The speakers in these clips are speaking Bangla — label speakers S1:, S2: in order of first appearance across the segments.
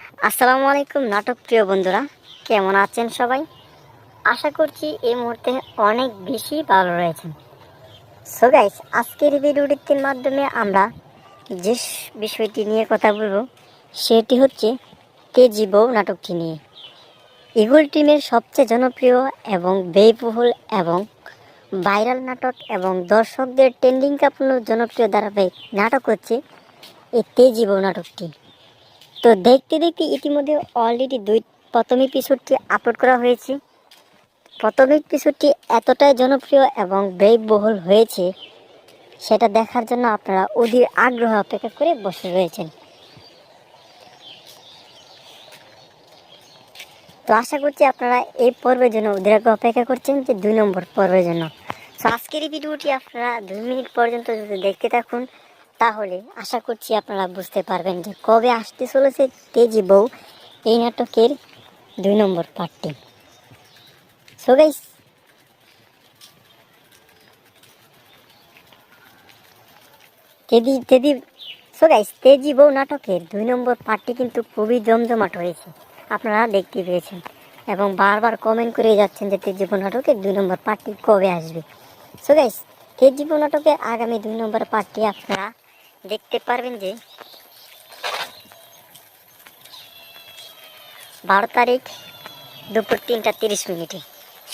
S1: আসসালামু আলাইকুম নাটক প্রিয় বন্ধুরা, কেমন আছেন সবাই? আশা করছি এই মুহূর্তে অনেক বেশি ভালো রয়েছেন। সো গাইস, আজকের ভিডিওটির মাধ্যমে আমরা যে বিষয়টি নিয়ে কথা বলবো সেটি হচ্ছে তেজি বউ নাটকটি নিয়ে। ইগল টিমের সবচেয়ে জনপ্রিয় এবং ব্যয়বহুল এবং ভাইরাল নাটক এবং দর্শকদের ট্রেন্ডিং কাঁপানো জনপ্রিয় ধারাবাহিক নাটক হচ্ছে এই তেজি বউ নাটকটি। তো দেখতে দেখতে ইতিমধ্যে অলরেডি প্রথম এপিসোডটি আপলোড করা হয়েছে। প্রথম এপিসোডটি এতটাই জনপ্রিয় এবং ব্যয়বহুল হয়েছে, সেটা দেখার জন্য আপনারা অধীর আগ্রহ অপেক্ষা করে বসে রয়েছেন। তো আশা করছি আপনারা এই পর্বের জন্য অধীর আগ্রহ অপেক্ষা করছেন, যে 2 নম্বর পর্বের জন্য। তো আজকের এই ভিডিওটি আপনারা 2 মিনিট পর্যন্ত যদি দেখতে থাকুন, তাহলে আশা করছি আপনারা বুঝতে পারবেন যে কবে আসতে চলেছে তেজি বউ এই নাটকের 2 নম্বর পার্টটি। সো গাইস, তেজি বউ নাটকের 2 নম্বর পার্টটি কিন্তু খুবই জমজমাট হয়েছে, আপনারা দেখতে পেয়েছেন এবং বারবার কমেন্ট করে যাচ্ছেন যে তেজি বউ নাটকের 2 নম্বর পার্টটি কবে আসবে। সো গাইস, তেজি বউ নাটকের আগামী 2 নম্বর পার্টটি আপনারা দেখতে পারবেন যে 12 তারিখ দুপুর 3টা 30 মিনিটে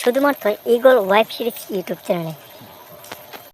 S1: শুধুমাত্র ইগল ওয়েব সিরিজ ইউটিউব চ্যানেলে।